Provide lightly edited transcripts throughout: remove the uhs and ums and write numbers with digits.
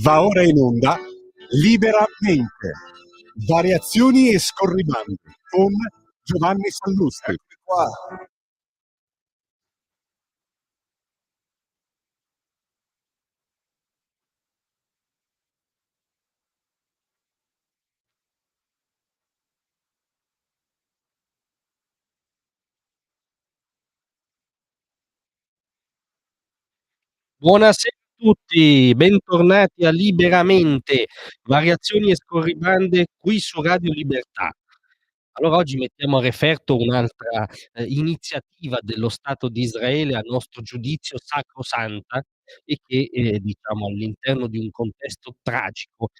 Va ora in onda Liberamente, variazioni e scorribande con Giovanni Sallusti. Eccomi qua. Buonasera a tutti, bentornati a Liberamente, variazioni e scorribande qui su Radio Libertà. Allora oggi mettiamo a referto un'altra iniziativa dello Stato di Israele, a nostro giudizio sacrosanta, e che diciamo all'interno di un contesto tragico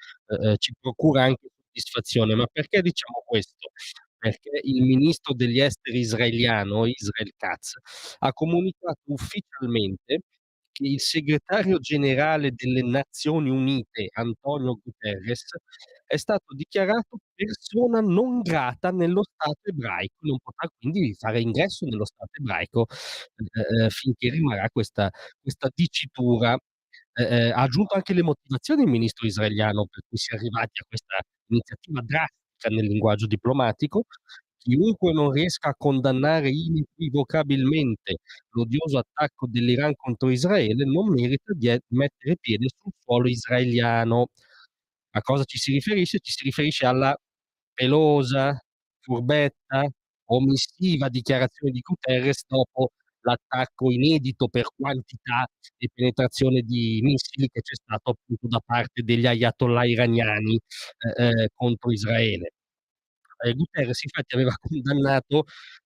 ci procura anche soddisfazione. Ma perché diciamo questo? Perché il ministro degli esteri israeliano, Israel Katz, ha comunicato ufficialmente che il segretario generale delle Nazioni Unite, Antonio Guterres, è stato dichiarato persona non grata nello Stato ebraico, non potrà quindi fare ingresso nello Stato ebraico finché rimarrà questa dicitura. Ha aggiunto anche le motivazioni il ministro israeliano per cui si è arrivati a questa iniziativa drastica nel linguaggio diplomatico. Chiunque non riesca a condannare inequivocabilmente l'odioso attacco dell'Iran contro Israele non merita di mettere piede sul suolo israeliano. A cosa ci si riferisce? Ci si riferisce alla pelosa, furbetta, omissiva dichiarazione di Guterres dopo l'attacco inedito per quantità e penetrazione di missili che c'è stato appunto da parte degli ayatollah iraniani contro Israele. Guterres infatti aveva condannato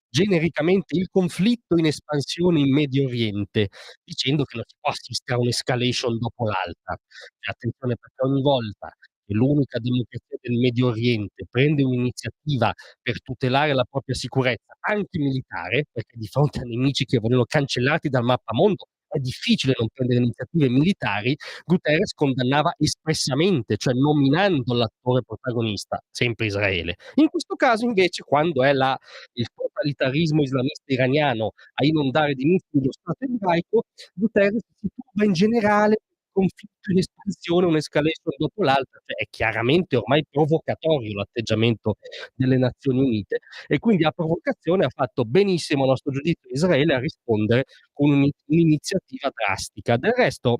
genericamente il conflitto in espansione in Medio Oriente, dicendo che non si può assistere a un'escalation dopo l'altra. E attenzione, perché ogni volta che l'unica democrazia del Medio Oriente prende un'iniziativa per tutelare la propria sicurezza, anche militare, perché di fronte a nemici che vogliono cancellarti dal mappamondo è difficile non prendere iniziative militari, Guterres condannava espressamente, cioè nominando l'attore protagonista, sempre Israele. In questo caso invece, quando è il totalitarismo islamista iraniano a inondare di missili lo Stato ebraico, Guterres si turba in generale conflitto in espansione, un'escalation dopo l'altra, cioè è chiaramente ormai provocatorio l'atteggiamento delle Nazioni Unite e quindi a provocazione ha fatto benissimo a nostro giudizio Israele a rispondere con un'iniziativa drastica. Del resto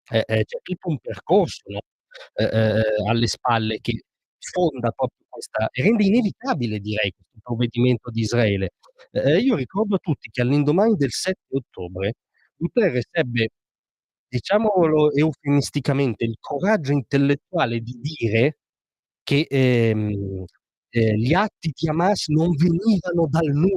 c'è tutto un percorso, no, alle spalle che fonda proprio questa e rende inevitabile direi questo provvedimento di Israele. Io ricordo a tutti che all'indomani del 7 ottobre Guterres ebbe, diciamolo eufemisticamente, il coraggio intellettuale di dire che, gli atti di Hamas non venivano dal nulla.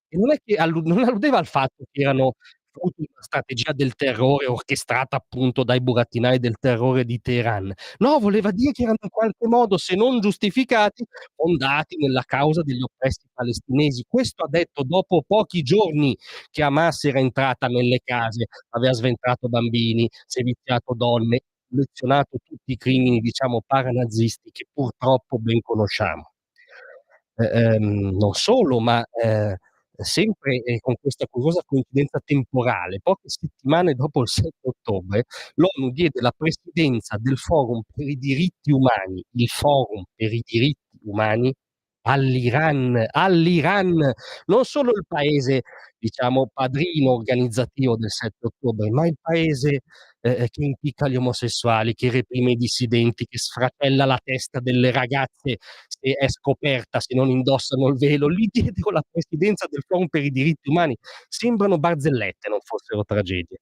E non è che non alludeva al fatto che erano frutto di una strategia del terrore orchestrata appunto dai burattinai del terrore di Teheran. No, voleva dire che erano in qualche modo, se non giustificati, fondati nella causa degli oppressi palestinesi. Questo ha detto dopo pochi giorni che Hamas era entrata nelle case, aveva sventrato bambini, seviziato donne, collezionato tutti i crimini, diciamo, paranazisti che purtroppo ben conosciamo. Non solo, ma sempre con questa curiosa coincidenza temporale, poche settimane dopo il 7 ottobre, l'ONU diede la presidenza del Forum per i diritti umani, il Forum per i diritti umani, all'Iran, non solo il paese, diciamo, padrino organizzativo del 7 ottobre, ma il paese che impicca gli omosessuali, che reprime i dissidenti, che sfracella la testa delle ragazze se è scoperta, se non indossano il velo. Gli diedero la presidenza del Forum per i diritti umani. Sembrano barzellette, non fossero tragedie.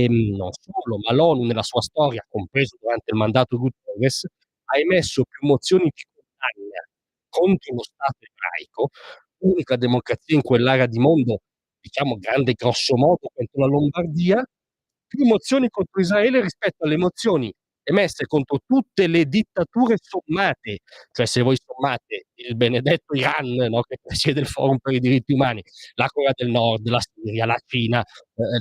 Non solo, ma l'ONU nella sua storia, compreso durante il mandato Guterres, ha emesso più mozioni di condanna contro lo Stato ebraico, unica democrazia in quell'area di mondo, diciamo grande grosso modo quanto la Lombardia, più mozioni contro Israele rispetto alle mozioni emesse contro tutte le dittature sommate, cioè se voi sommate il benedetto Iran, no, che presiede il Forum per i diritti umani, la Corea del Nord, la Siria, la Cina,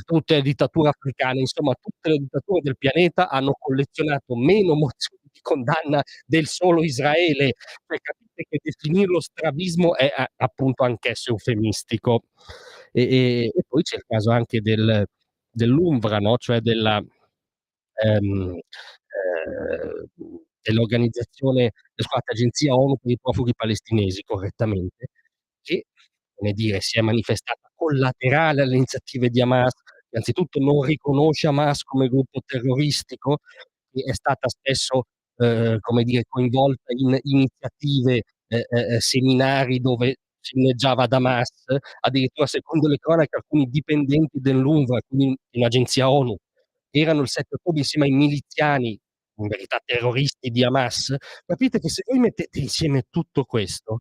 tutte le dittature africane, insomma tutte le dittature del pianeta hanno collezionato meno mozioni di condanna del solo Israele. Cioè capite che definirlo strabismo è a appunto anch'esso eufemistico. E poi c'è il caso anche dell'UNRWA, no, cioè dell'organizzazione scusate, Agenzia ONU per i profughi palestinesi, correttamente, che, come dire, si è manifestata collaterale alle iniziative di Hamas. Innanzitutto non riconosce Hamas come gruppo terroristico, e è stata spesso, come dire, coinvolta in iniziative, seminari dove si inneggiava ad Hamas. Addirittura secondo le cronache alcuni dipendenti dell'UNRWA, quindi un'agenzia ONU, erano il 7 ottobre insieme ai miliziani, in verità terroristi di Hamas. Capite che se voi mettete insieme tutto questo,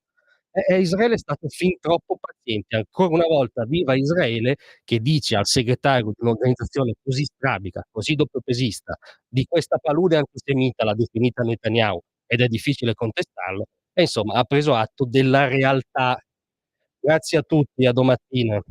Israele è stato fin troppo paziente. Ancora una volta viva Israele, che dice al segretario di un'organizzazione così strabica, così doppiopesista, di questa palude antisemita, l'ha definita Netanyahu, ed è difficile contestarlo, e insomma ha preso atto della realtà. Grazie a tutti, a domattina.